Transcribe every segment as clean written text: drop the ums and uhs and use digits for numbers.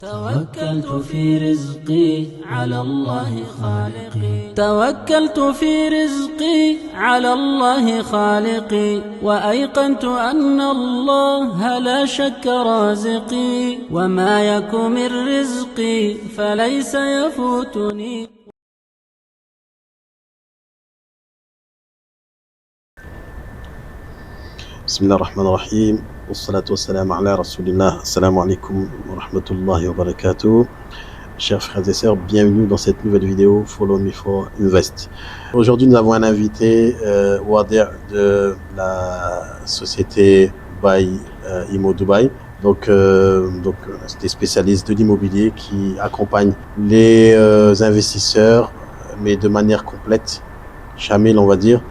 توكلت في رزقي على الله خالقي توكلت في رزقي على الله خالقي وأيقنت أن الله لا شك رازقي وما يك من رزقي فليس يفوتني. بسم الله الرحمن الرحيم والصلاة والسلام على Rasulillah. Assalamu alaikum wa rahmatullahi wa barakatuh. Chers frères et sœurs, bienvenue dans cette nouvelle vidéo Follow Me for Invest. Aujourd'hui, nous avons un invité, Wader de la société Imo Dubai. Donc c'est des spécialistes de l'immobilier qui accompagnent les investisseurs, mais de manière complète, chamil on va dire,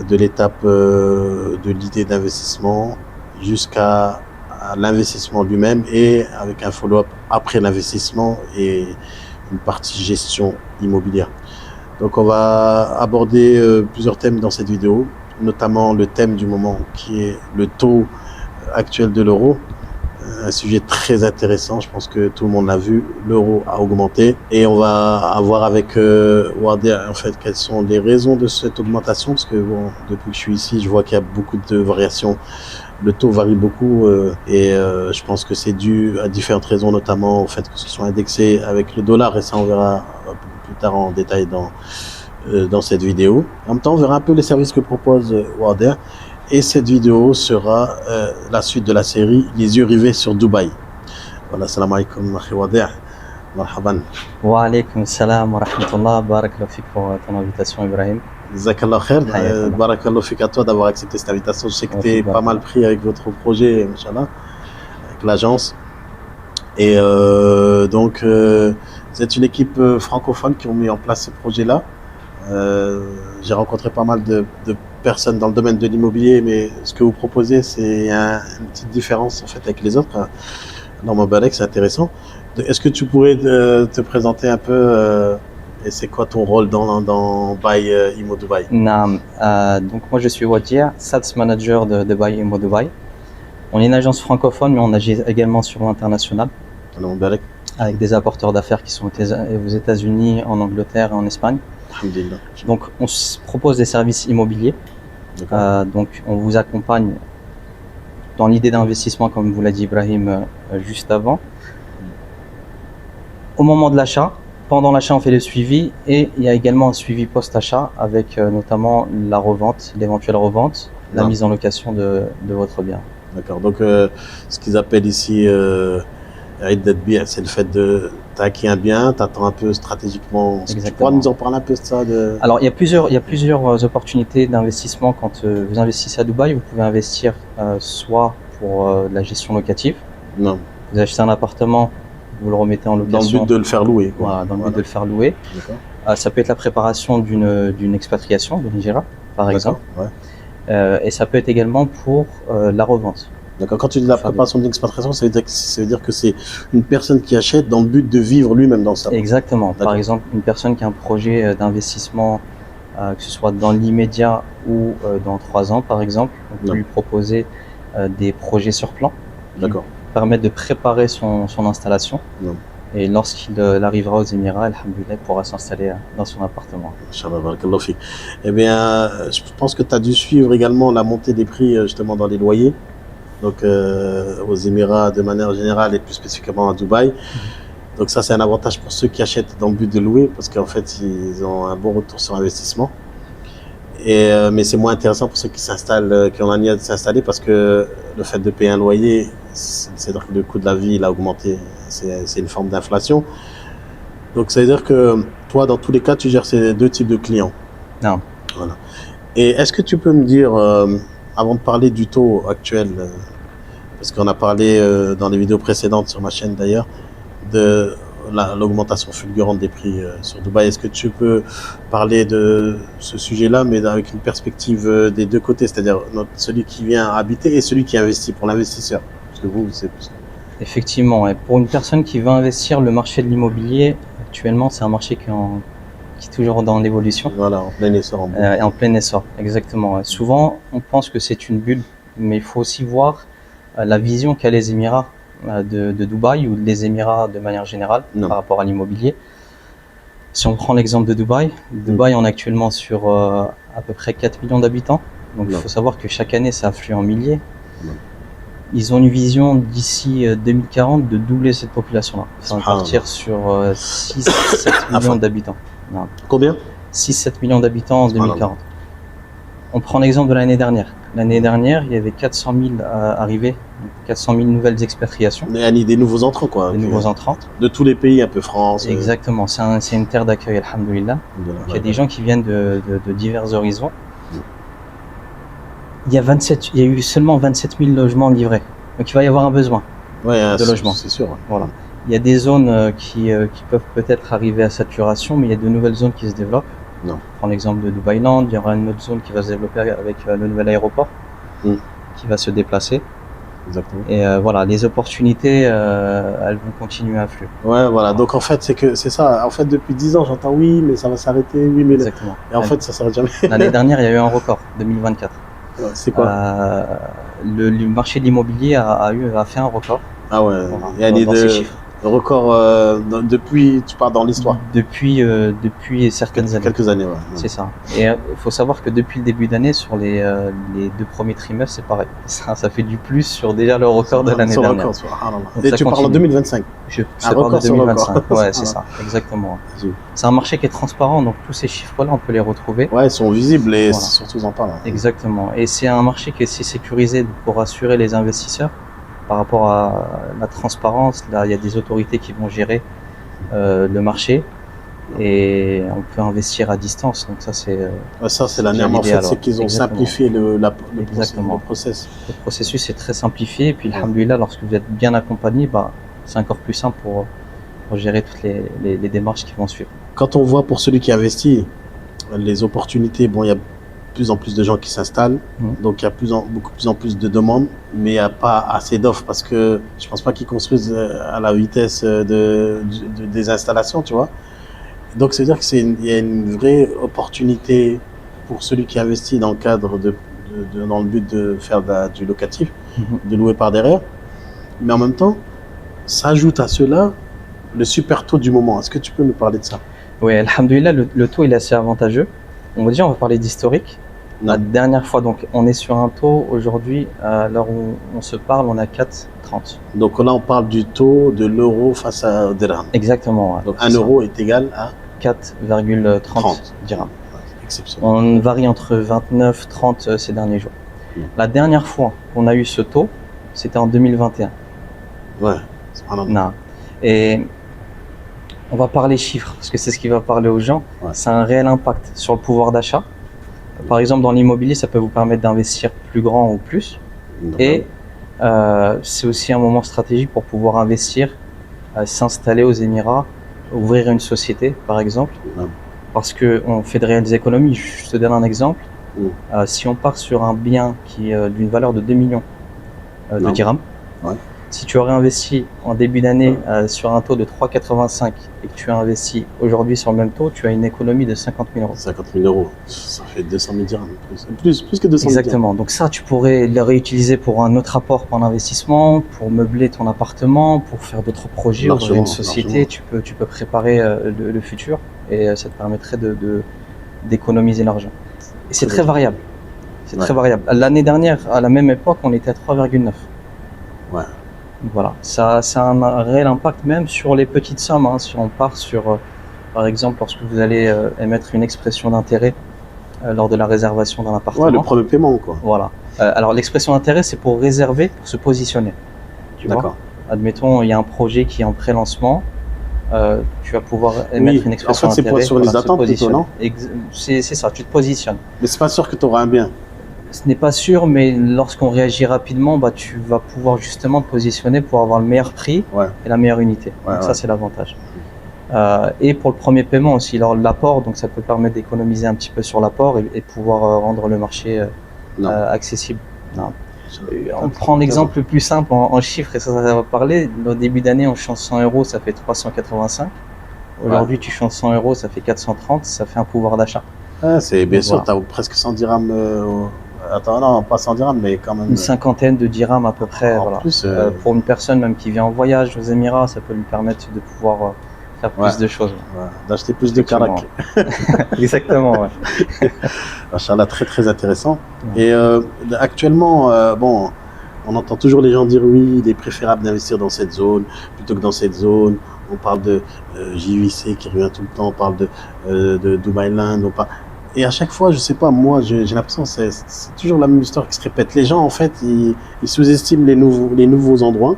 de l'étape de l'idée d'investissement jusqu'à l'investissement lui-même et avec un follow-up après l'investissement et une partie gestion immobilière. Donc on va aborder plusieurs thèmes dans cette vidéo, notamment le thème du moment qui est le taux actuel de l'euro. Un sujet très intéressant, je pense que tout le monde l'a vu, l'euro a augmenté et on va avoir avec Wader en fait quelles sont les raisons de cette augmentation, parce que bon, depuis que je suis ici, je vois qu'il y a beaucoup de variations, le taux varie beaucoup et je pense que c'est dû à différentes raisons, notamment au fait que ce soit indexé avec le dollar, et ça on verra plus tard en détail dans cette vidéo. En même temps, on verra un peu les services que propose Wader. Et cette vidéo sera la suite de la série Les yeux rivés sur Dubaï. Voilà, salam alaikum, akhi Wader. Marhaban. Wa alaykum salam wa rahmatullah. Barakallahu fik pour ton invitation, Ibrahim. Jazakallah khair. Barakallahu fik à toi d'avoir accepté cette invitation. Je sais que tu es pas mal pris avec votre projet, Inch'Allah, avec l'agence. Et donc, vous êtes une équipe francophone qui ont mis en place ce projet-là. J'ai rencontré pas mal de personnes dans le domaine de l'immobilier, mais ce que vous proposez, c'est une petite différence en fait avec les autres. Dans mon balai, c'est intéressant. Est-ce que tu pourrais te présenter un peu et c'est quoi ton rôle dans Imo Dubai? Naam. Donc moi je suis Wadir, Sales Manager de Imo Dubai. On est une agence francophone, mais on agit également sur l'international avec des apporteurs d'affaires qui sont aux États-Unis, en Angleterre et en Espagne. Donc on propose des services immobiliers. Donc on vous accompagne dans l'idée d'investissement, comme vous l'a dit Ibrahim juste avant. Au moment de l'achat, pendant l'achat on fait le suivi, et il y a également un suivi post-achat avec notamment la revente, l'éventuelle revente, la mise en location de votre bien. D'accord, donc ce qu'ils appellent ici c'est le fait de t'acquérir un bien, t'attends un peu stratégiquement. Tu pourras nous en parler un peu de ça Alors il y a plusieurs opportunités d'investissement quand vous investissez à Dubaï. Vous pouvez investir soit pour la gestion locative. Non. Vous achetez un appartement, vous le remettez en location. Dans le but de le faire louer. Voilà, dans le but de le faire louer. Ça peut être la préparation d'une expatriation, de l'Hijra, par exemple. Ouais. Et ça peut être également pour la revente. D'accord. Quand tu dis la préparation d'une expatriation, ça veut dire que c'est une personne qui achète dans le but de vivre lui-même dans ça. Exactement. Par exemple, une personne qui a un projet d'investissement, que ce soit dans l'immédiat ou dans 3 ans, par exemple, on peut lui proposer des projets sur plan qui permettent de préparer son installation. Et lorsqu'il arrivera aux Émirats, alhamdoulilah, il pourra s'installer dans son appartement. Inch'Allah, barakallahu fik. Eh bien, je pense que tu as dû suivre également la montée des prix justement dans les loyers. Donc aux Émirats de manière générale et plus spécifiquement à Dubaï. Donc ça, c'est un avantage pour ceux qui achètent dans le but de louer, parce qu'en fait ils ont un bon retour sur investissement. Mais c'est moins intéressant pour ceux qui s'installent, qui ont la niette de s'installer, parce que le fait de payer un loyer, c'est-à-dire que le coût de la vie il a augmenté, c'est une forme d'inflation. Donc ça veut dire que toi, dans tous les cas, tu gères ces 2 types de clients. Non. Voilà. Et est-ce que tu peux me dire, avant de parler du taux actuel, parce qu'on a parlé dans les vidéos précédentes sur ma chaîne d'ailleurs, de l'augmentation fulgurante des prix sur Dubaï, est-ce que tu peux parler de ce sujet-là, mais avec une perspective des 2 côtés, c'est-à-dire celui qui vient habiter et celui qui investit pour l'investisseur? Parce que vous, c'est plus... Effectivement, et pour une personne qui veut investir, le marché de l'immobilier, actuellement, c'est un marché qui est toujours dans l'évolution. Voilà, en plein essor. En plein essor, exactement. Souvent, on pense que c'est une bulle, mais il faut aussi voir la vision qu'a les Émirats de Dubaï ou des Émirats de manière générale par rapport à l'immobilier. Si on prend l'exemple de Dubaï, on est actuellement sur à peu près 4 millions d'habitants. Donc il faut savoir que chaque année ça afflue en milliers. Ils ont une vision d'ici 2040 de doubler cette population-là. Ça va partir sur 6-7 millions d'habitants. Combien? 6-7 millions d'habitants en 2040. On prend l'exemple de l'année dernière. L'année dernière, il y avait 400 000 arrivées, 400 000 nouvelles expatriations. Des nouveaux entrants, quoi. Des nouveaux entrants. De tous les pays, un peu France. Exactement. C'est une terre d'accueil, alhamdoulilah. Il y a des gens qui viennent de divers horizons. Il y a eu seulement 27 000 logements livrés. Donc il va y avoir un besoin de logements. C'est sûr. Voilà. Il y a des zones qui peuvent peut-être arriver à saturation, mais il y a de nouvelles zones qui se développent. Non. Je prends l'exemple de Dubaïland, il y aura une autre zone qui va se développer avec le nouvel aéroport qui va se déplacer. Exactement. Et voilà, les opportunités, elles vont continuer à affluer. Ouais, voilà. Donc en fait, c'est ça. En fait, depuis 10 ans, j'entends oui, mais ça va s'arrêter, oui, mais. Exactement. Et en fait, ça s'arrête jamais. L'année dernière, il y a eu un record, 2024. C'est quoi? Le marché de l'immobilier a fait un record. Ah ouais. Voilà, dans ces chiffres. Le record depuis, tu parles dans l'histoire. Depuis certaines années. Quelques années, ouais. C'est ça. Et il faut savoir que depuis le début d'année, sur les 2 premiers trimestres, c'est pareil. Ça fait du plus sur déjà le record de l'année dernière. Et tu parles en 2025. Je parle de 2025. Ouais, c'est ça, exactement. C'est un marché qui est transparent, donc tous ces chiffres-là, on peut les retrouver. Ouais, ils sont visibles et surtout ils en parlent. Exactement. Et c'est un marché qui est aussi sécurisé pour rassurer les investisseurs. Par rapport à la transparence, là, il y a des autorités qui vont gérer le marché et on peut investir à distance. Donc ça, c'est la norme. En fait, c'est qu'ils ont simplifié le process. Le processus est très simplifié. Et puis, alhamdoulilah, lorsque vous êtes bien accompagné, c'est encore plus simple pour gérer toutes les démarches qui vont suivre. Quand on voit pour celui qui investit les opportunités, bon, il y a de plus en plus de gens qui s'installent, donc il y a beaucoup plus en plus de demandes, mais il n'y a pas assez d'offres parce que je pense pas qu'ils construisent à la vitesse des installations, tu vois. Donc c'est-à-dire qu'il y a une vraie opportunité pour celui qui investit dans le cadre dans le but de faire du locatif, de louer par derrière, mais en même temps, s'ajoute à cela le super taux du moment. Est-ce que tu peux nous parler de ça? Oui, alhamdoulilah, le taux il est assez avantageux. On va parler d'historique. La dernière fois, donc, on est sur un taux aujourd'hui, à l'heure où on se parle, on a 4,30. Donc là, on parle du taux de l'euro face à dirham. Exactement. Ouais. Donc 1 euro est égal à 4,30 dirhams. Exceptionnel. On varie entre 29 et 30 ces derniers jours. La dernière fois qu'on a eu ce taux, c'était en 2021. Ouais, c'est pas normal. Et on va parler chiffres, parce que c'est ce qui va parler aux gens. Ouais. C'est un réel impact sur le pouvoir d'achat. Par exemple, dans l'immobilier, ça peut vous permettre d'investir plus grand ou plus. Et c'est aussi un moment stratégique pour pouvoir investir, s'installer aux Émirats, ouvrir une société, par exemple. Parce qu'on fait de réelles économies. Je te donne un exemple. Si on part sur un bien qui est d'une valeur de 2 millions de dirhams, si tu aurais investi en début d'année sur un taux de 3,85 et que tu as investi aujourd'hui sur le même taux, tu as une économie de 50 000 euros. 50 000 euros, ça fait 200 000 dirhams. Plus que 200 000 Exactement. Donc ça, tu pourrais le réutiliser pour un autre apport pour l'investissement, pour meubler ton appartement, pour faire d'autres projets, ouvrir une société. Tu peux préparer le futur et ça te permettrait d'économiser l'argent. Et c'est très variable. C'est très variable. L'année dernière, à la même époque, on était à 3,9. Ouais. Voilà, ça a un réel impact même sur les petites sommes. Hein. Si on part sur, par exemple, lorsque vous allez émettre une expression d'intérêt lors de la réservation d'un appartement. Ouais, le premier paiement, quoi. Voilà. Alors l'expression d'intérêt, c'est pour réserver, pour se positionner. Tu vois ? Admettons, il y a un projet qui est en pré-lancement. Tu vas pouvoir émettre une expression d'intérêt. En fait, c'est sur les attentes plutôt, non ? C'est ça, tu te positionnes. Mais c'est pas sûr que tu auras un bien. Ce n'est pas sûr, mais lorsqu'on réagit rapidement, tu vas pouvoir justement te positionner pour avoir le meilleur prix et la meilleure unité. Donc ça, c'est l'avantage. Et pour le premier paiement aussi, l'apport, donc ça peut permettre d'économiser un petit peu sur l'apport et pouvoir rendre le marché accessible. On prend l'exemple le plus simple en chiffres et ça va parler. Au début d'année, on change 100 euros, ça fait 385. Aujourd'hui, tu changes 100 euros, ça fait 430, ça fait un pouvoir d'achat. Ah, c'est bien sûr, tu as presque 100 dirhams Attends, non, pas 100 dirhams, mais quand même. Une cinquantaine de dirhams à peu près. En Voilà. plus, Pour une personne même qui vient en voyage aux Émirats, ça peut lui permettre de pouvoir faire plus de choses. Ouais, d'acheter plus de carac. Exactement, ouais. Machallah, très très intéressant. Et actuellement, bon, on entend toujours les gens dire oui, il est préférable d'investir dans cette zone plutôt que dans cette zone. On parle de JVC qui revient tout le temps, on parle de Dubai Land, et à chaque fois, je sais pas, moi, j'ai l'impression que c'est toujours la même histoire qui se répète. Les gens, en fait, ils sous-estiment les nouveaux endroits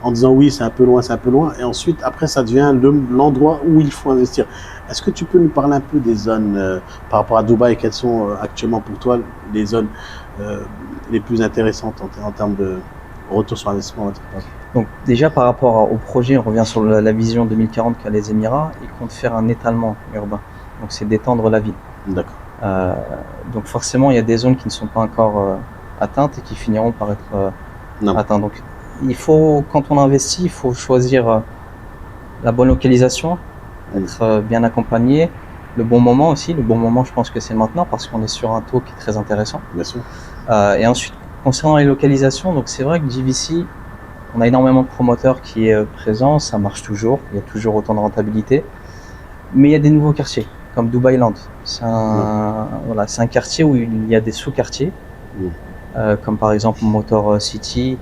en disant oui, c'est un peu loin, et ensuite, après, ça devient l'endroit où il faut investir. Est-ce que tu peux nous parler un peu des zones par rapport à Dubaï, quelles sont actuellement pour toi les zones les plus intéressantes en termes de retour sur investissement? Donc déjà par rapport au projet, on revient sur la vision 2040 qu'a les Émirats, ils comptent faire un étalement urbain. Donc c'est d'étendre la ville. D'accord. Donc forcément, il y a des zones qui ne sont pas encore atteintes et qui finiront par être atteintes. Donc il faut, quand on investit, il faut choisir la bonne localisation, être bien accompagné, le bon moment aussi. Le bon moment, je pense que c'est maintenant parce qu'on est sur un taux qui est très intéressant. Bien sûr. Et ensuite, concernant les localisations, donc c'est vrai que JVC, on a énormément de promoteurs qui est présent, ça marche toujours, il y a toujours autant de rentabilité. Mais il y a des nouveaux quartiers, comme Dubai Land. C'est un quartier où il y a des sous-quartiers, comme par exemple Motor City,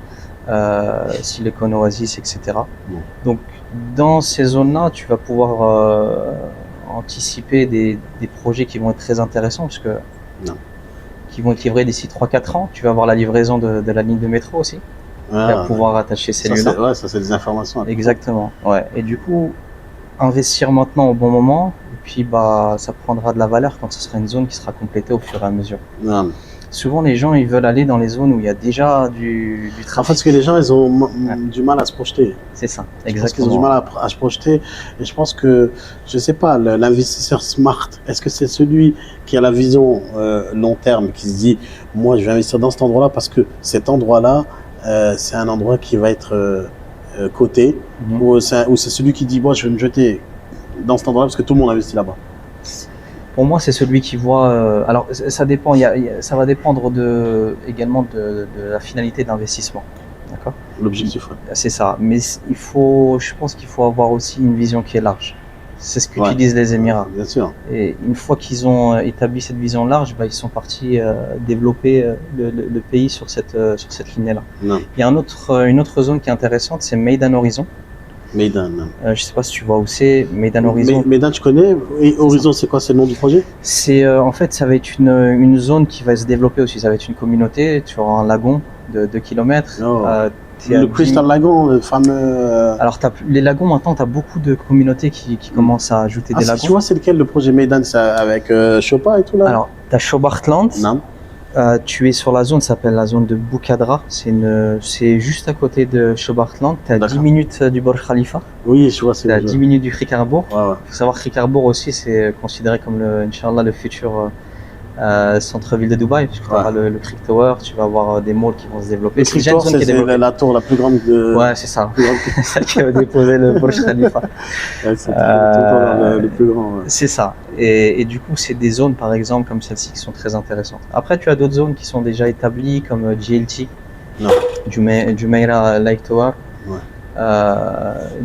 Silicon Oasis, etc. Donc dans ces zones-là, tu vas pouvoir anticiper des projets qui vont être très intéressants, parce que qui vont être livrés d'ici 3-4 ans. Tu vas avoir la livraison de la ligne de métro aussi. Tu vas pouvoir attacher cellules-là. Ouais, ça c'est des informations. Exactement. Ouais. Et du coup, investir maintenant au bon moment, et puis ça prendra de la valeur quand ce sera une zone qui sera complétée au fur et à mesure. Souvent, les gens, ils veulent aller dans les zones où il y a déjà du trafic. En fait, parce que les gens, ils ont du mal à se projeter. C'est ça, exactement. Ils ont du mal à se projeter. Et je pense que, je sais pas, l'investisseur smart, est-ce que c'est celui qui a la vision long terme, qui se dit, moi, je vais investir dans cet endroit-là parce que cet endroit-là, c'est un endroit qui va être coté, ou c'est celui qui dit, moi, je vais me jeter dans cet endroit-là parce que tout le monde investit là-bas? Pour moi, c'est celui qui voit. Alors, ça dépend. Ça va dépendre également de la finalité d'investissement. D'accord. L'objectif. Ouais. C'est ça. Mais je pense qu'il faut avoir aussi une vision qui est large. C'est ce qu'utilisent les Émirats. Bien sûr. Et une fois qu'ils ont établi cette vision large, ils sont partis développer le pays sur cette lignée-là. Il y a une autre zone qui est intéressante, c'est Meydan Horizon. Meydan. Je sais pas si tu vois où c'est. Meydan Horizon. Meydan, tu connais. Et Horizon, c'est quoi? C'est le nom du projet? C'est en fait, ça va être une zone qui va se développer aussi. Ça va être une communauté. Tu auras un lagon de 2 km. Le Crystal Lagon, le fameux. Alors les lagons maintenant, tu as beaucoup de communautés qui commencent à ajouter des lagons. Tu vois, c'est lequel le projet Meydan, avec Chopa et tout là? Alors, tu as Shobartland. Tu es sur la zone, ça s'appelle la zone de Boukadra. C'est juste à côté de Shobartland. Tu es à 10 minutes du Burj Khalifa. Oui, je vois. Tu es à 10 minutes du Khrik Harbour. Il faut savoir que Khrik Harbour aussi, c'est considéré comme Inch'Allah, le futur centre-ville de Dubaï. Tu auras le Khrik Tower, tu vas avoir des malls qui vont se développer. Le Khrik Tower, c'est la tour la plus grande de. Ouais, c'est ça. C'est ça qui va déposer le Burj Khalifa. C'est le plus grand. C'est ça. Et du coup, c'est des zones, par exemple, comme celle-ci, qui sont très intéressantes. Après, tu as d'autres zones qui sont déjà établies, comme GLT, Jumeirah Lake Tower.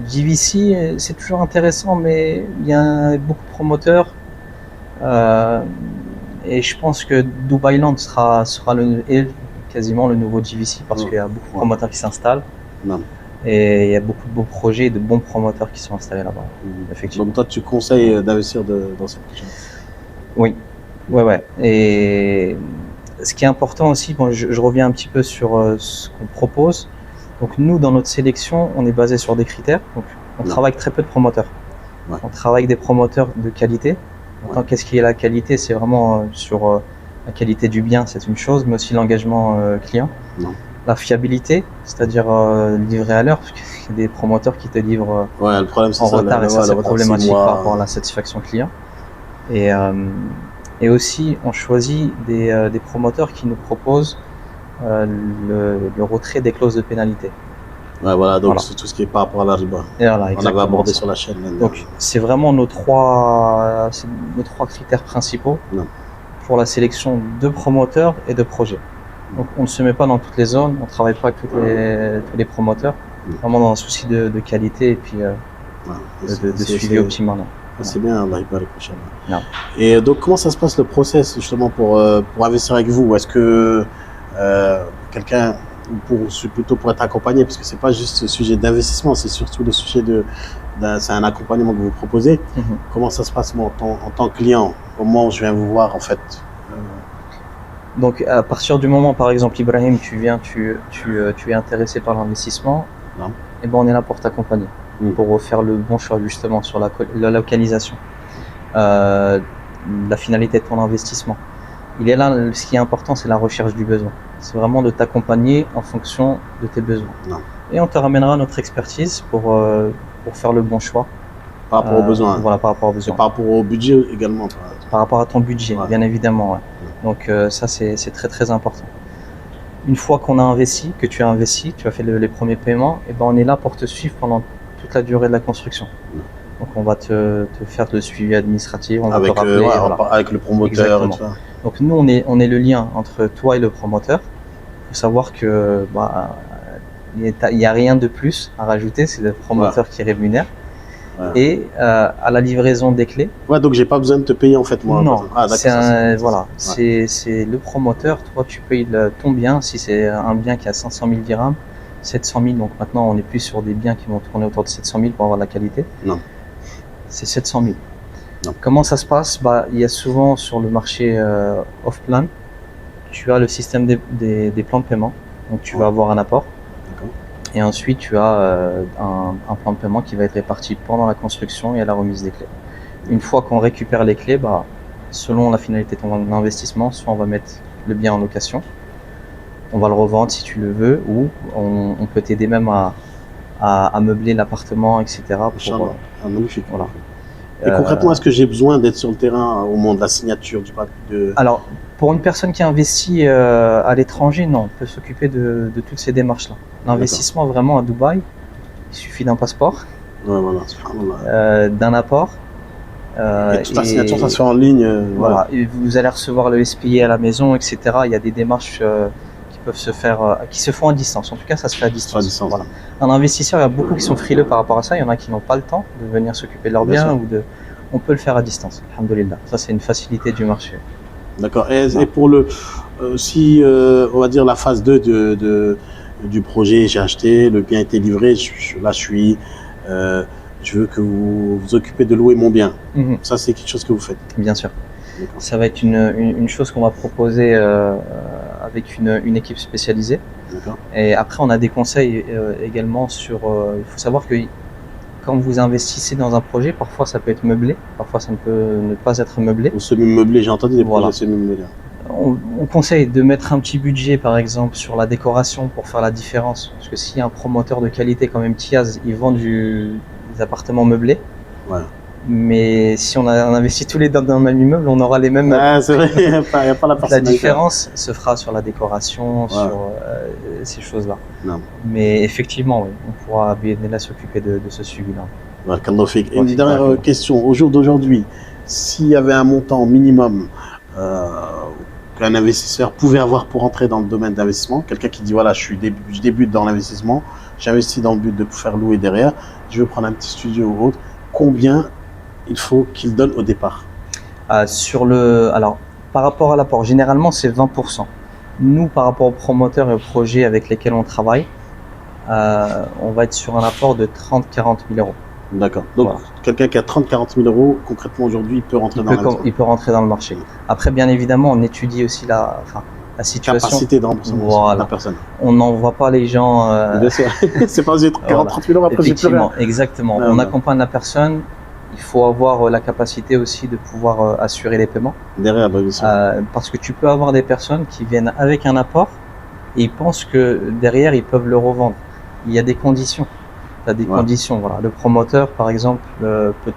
JVC, c'est toujours intéressant, mais il y a beaucoup de promoteurs. Et je pense que Dubai Land sera quasiment le nouveau JVC, parce qu'il y a beaucoup de promoteurs qui s'installent. Et il y a beaucoup de beaux projets et de bons promoteurs qui sont installés là-bas. Effectivement. Donc toi, tu conseilles d'investir dans cette région? Oui, ouais. Et ce qui est important aussi, je reviens un petit peu sur ce qu'on propose. Donc nous, dans notre sélection, on est basé sur des critères. Donc on travaille avec très peu de promoteurs. On travaille avec des promoteurs de qualité. Qu'est-ce qui est la qualité? C'est vraiment sur la qualité du bien, c'est une chose, mais aussi l'engagement client. La fiabilité, c'est-à-dire livrer à l'heure, parce qu'il y a des promoteurs qui te livrent le problème, en retard, et ça c'est problématique par rapport à la satisfaction client. Et aussi, on choisit des promoteurs qui nous proposent le retrait des clauses de pénalité. Donc c'est tout ce qui est par rapport à la riba. On avait abordé sur la chaîne. Donc c'est vraiment nos trois critères principaux. pour la sélection de promoteurs et de projets. Donc on ne se met pas dans toutes les zones, on ne travaille pas avec tous les promoteurs, vraiment dans un souci de qualité et puis de suivi optimal. C'est bien, Allah barik, Inch'Allah. Et donc, comment ça se passe le process justement pour investir avec vous? Est-ce que quelqu'un, plutôt pour être accompagné, parce que c'est pas juste le sujet d'investissement, c'est surtout le sujet c'est un accompagnement que vous proposez. Comment ça se passe moi, en tant que client? Comment je viens vous voir en fait? Donc, à partir du moment, par exemple, Ibrahim, tu es intéressé par l'investissement, et ben on est là pour t'accompagner. Pour faire le bon choix justement sur la localisation, la finalité de ton investissement. Il est là, ce qui est important, c'est la recherche du besoin. C'est vraiment de t'accompagner en fonction de tes besoins. Et on te ramènera notre expertise pour faire le bon choix. Par rapport aux besoins. Voilà, par rapport aux besoins. Et par rapport au budget également. Par rapport à ton budget, bien évidemment. Ouais. Donc ça, c'est très très important. Une fois qu'on a investi, que tu as investi, tu as fait les premiers paiements, et ben on est là pour te suivre pendant toute la durée de la construction. Donc on va te faire le suivi administratif, on va te rappeler, avec le promoteur. Et tout ça. Donc nous on est le lien entre toi et le promoteur. Il faut savoir que il n'y a rien de plus à rajouter, c'est le promoteur qui rémunère. Et à la livraison des clés. Ouais, donc j'ai pas besoin de te payer en fait moi. Non, c'est le promoteur. Toi tu payes ton bien. Si c'est un bien qui a 500 000 dirhams, 700 000, donc maintenant on est plus sur des biens qui vont tourner autour de 700 000 pour avoir de la qualité. Non. C'est 700 000. Non. Comment ça se passe? Il y a souvent sur le marché off-plan, tu as le système des plans de paiement. Donc tu vas avoir un apport. Et ensuite tu as un plan de paiement qui va être réparti pendant la construction et à la remise des clés. Une fois qu'on récupère les clés, selon la finalité de ton investissement, soit on va mettre le bien en location, on va le revendre si tu le veux, ou on peut t'aider même à meubler l'appartement, etc. Magnifique. Voilà. Et concrètement, est-ce que j'ai besoin d'être sur le terrain au moment de la signature du papier Alors, pour une personne qui investit à l'étranger, non, on peut s'occuper de toutes ces démarches-là. L'investissement vraiment à Dubaï, il suffit d'un passeport, d'un apport. Et toute la signature, ça se fait en ligne. Voilà. Et vous allez recevoir le SPI à la maison, etc. Il y a des démarches qui peuvent se faire, qui se font à distance. En tout cas, ça se fait à distance. Voilà. Un investisseur, il y a beaucoup qui sont frileux par rapport à ça. Il y en a qui n'ont pas le temps de venir s'occuper de leurs biens on peut le faire à distance. Alhamdoulilah. Ça, c'est une facilité du marché. D'accord. Et pour on va dire la phase 2 du projet, j'ai acheté, le bien a été livré, je veux que vous vous occupez de louer mon bien. Ça, c'est quelque chose que vous faites? Bien sûr. Ça va être une chose qu'on va proposer avec une équipe spécialisée. Et après, on a des conseils également sur... il faut savoir que quand vous investissez dans un projet, parfois ça peut être meublé, parfois ça ne peut ne pas être meublé. Ou semi-meublé, j'ai entendu des projets semi-meublés. On conseille de mettre un petit budget, par exemple, sur la décoration pour faire la différence. Parce que si un promoteur de qualité comme Imtiaz, il vend des appartements meublés, mais si on investit tous les deux dans le même immeuble, on aura les mêmes. C'est vrai, il n'y a pas la personnalité. La différence se fera sur la décoration, sur ces choses-là. Mais effectivement, oui, on pourra bien s'occuper de ce suivi-là. Et une dernière question. Au jour d'aujourd'hui, s'il y avait un montant minimum qu'un investisseur pouvait avoir pour entrer dans le domaine d'investissement, quelqu'un qui dit voilà, je débute dans l'investissement, j'investis dans le but de faire louer derrière, je veux prendre un petit studio ou autre, combien il faut qu'il donne au départ? Alors, par rapport à l'apport, généralement c'est 20%. Nous, par rapport aux promoteurs et aux projets avec lesquels on travaille, on va être sur un apport de 30-40 000 euros. D'accord. Donc, quelqu'un qui a 30-40 000 euros, concrètement aujourd'hui, il peut rentrer dans il peut rentrer dans le marché. Après, bien évidemment, on étudie aussi la situation. Capacité de remboursement de la personne. On n'envoie pas les gens. Bien sûr. C'est pas j'ai 40-30 000 euros, après j'ai plus rien. Exactement. On accompagne la personne. Il faut avoir la capacité aussi de pouvoir assurer les paiements. Derrière, bien sûr. Parce que tu peux avoir des personnes qui viennent avec un apport et ils pensent que derrière, ils peuvent le revendre. Il y a des conditions. Tu as des conditions. Voilà. Le promoteur, par exemple, peut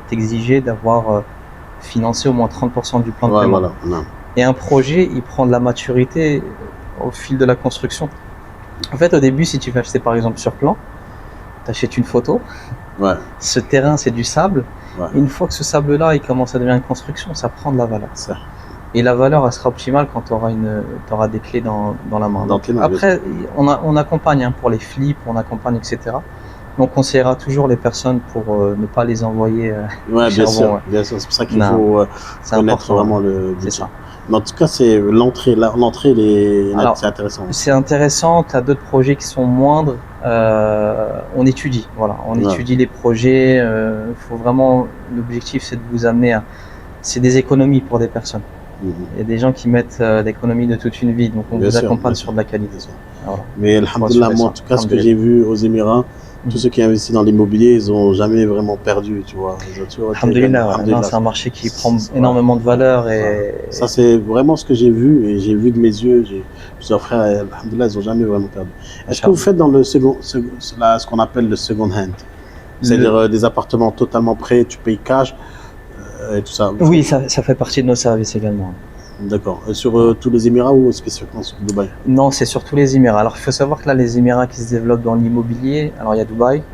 t'exiger d'avoir financé au moins 30% du plan de paiement. Et un projet, il prend de la maturité au fil de la construction. En fait, au début, si tu veux acheter par exemple sur plan, tu achètes une photo. Ce terrain, c'est du sable. Une fois que ce sable-là, il commence à devenir une construction, ça prend de la valeur. Et la valeur, elle sera optimale quand tu auras des clés dans la main. Donc, après, on accompagne pour les flips, on accompagne, etc. On conseillera toujours les personnes pour ne pas les envoyer bien sûr, bien sûr. C'est pour ça qu'il faut connaître vraiment le budget. C'est ça. Mais en tout cas, c'est l'entrée, c'est intéressant. C'est intéressant. Tu as d'autres projets qui sont moindres. On étudie, voilà. On étudie les projets. Faut vraiment, l'objectif, c'est de vous amener c'est des économies pour des personnes. Il y a des gens qui mettent l'économie de toute une vie, donc on vous accompagne sur de la qualité. Voilà. Mais alhamdoulilah, moi en tout cas, ce que j'ai vu aux Émirats, tous ceux qui investissent dans l'immobilier, ils ont jamais vraiment perdu, tu vois. Alhamdoulilah, c'est un marché qui prend énormément de valeur et ça c'est vraiment ce que j'ai vu et j'ai vu de mes yeux. J'ai plusieurs frères, alhamdoulilah, ils ont jamais vraiment perdu. Est-ce que vous faites dans ce qu'on appelle le second hand, c'est-à-dire des appartements totalement prêts, tu payes cash et tout ça? Oui, ça fait partie de nos services également. D'accord. Sur tous les Émirats ou spécifiquement sur Dubaï? Non, c'est sur tous les Émirats. Alors, il faut savoir que là, les Émirats qui se développent dans l'immobilier, alors il y a Dubaï,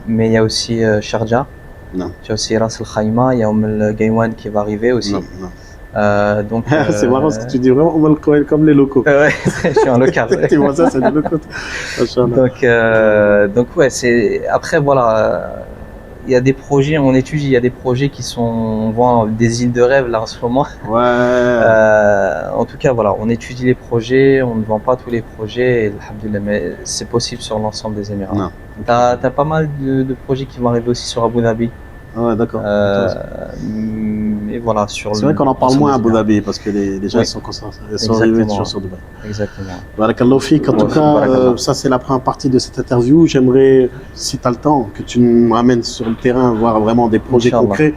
mais il y a aussi Sharjah, il y a aussi Ras Al Khaimah, il y a Al Gaywan qui va arriver aussi. Donc, c'est marrant ce que tu dis, vraiment comme les locaux. Ouais, je suis un local. Effectivement, ça, c'est des locaux. Donc ouais, après, voilà. Il y a des projets, on étudie, il y a des projets on voit des îles de rêve là en ce moment. En tout cas, voilà, on étudie les projets, on ne vend pas tous les projets, et, alhamdoulilah, mais c'est possible sur l'ensemble des Émirats. T'as pas mal de projets qui vont arriver aussi sur Abu Dhabi. Ouais, d'accord. Et voilà, c'est vrai qu'on en parle moins à Abu Dhabi parce que les gens sont concentrés, sont arrivés toujours sur Dubaï. Exactement. Barakallahu fik. En tout cas, ça c'est la première partie de cette interview. J'aimerais, si tu as le temps, que tu nous ramènes sur le terrain, voir vraiment des projets concrets,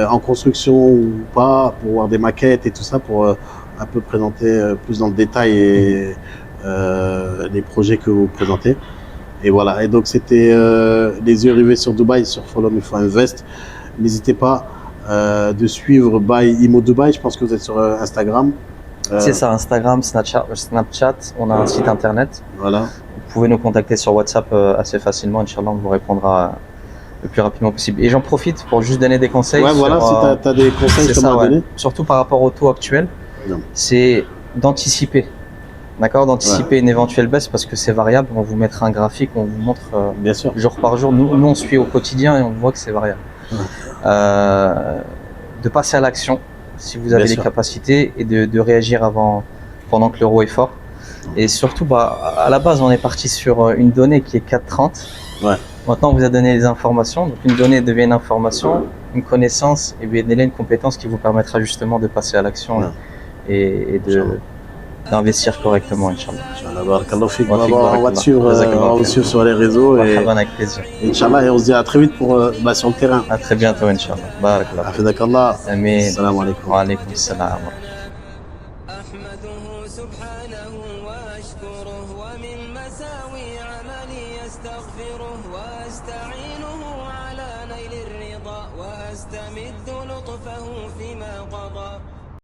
en construction ou pas, pour voir des maquettes et tout ça, pour un peu présenter plus dans le détail les projets que vous présentez. Et voilà, et donc c'était les yeux rivés sur Dubaï, sur Follow Me for Invest. N'hésitez pas de suivre Buy Imo Dubaï. Je pense que vous êtes sur Instagram. C'est ça, Instagram, Snapchat. On a un site internet. Voilà. Vous pouvez nous contacter sur WhatsApp assez facilement. Inch'Allah, on vous répondra le plus rapidement possible. Et j'en profite pour juste donner des conseils. Ouais, voilà, si tu as des conseils à donner. Surtout par rapport au taux actuel, c'est d'anticiper. D'accord, d'anticiper une éventuelle baisse parce que c'est variable. On vous mettra un graphique, on vous montre bien sûr, jour par jour. Nous, on suit au quotidien et on voit que c'est variable. De passer à l'action si vous avez les capacités et de réagir pendant que l'euro est fort. Et surtout, à la base, on est parti sur une donnée qui est 4,30. Maintenant, on vous a donné les informations. Donc, une donnée devient une information, une connaissance et bien une compétence qui vous permettra justement de passer à l'action et d'investir correctement, Inch'Allah. On va te suivre sur les réseaux. Avec plaisir. Inch'Allah, et on se dit à très vite sur le terrain. À très bientôt, Inch'Allah. Barakallah. Hafidakallah. Amin. Salam alaikum. Wa alaikum salam. واستعينه على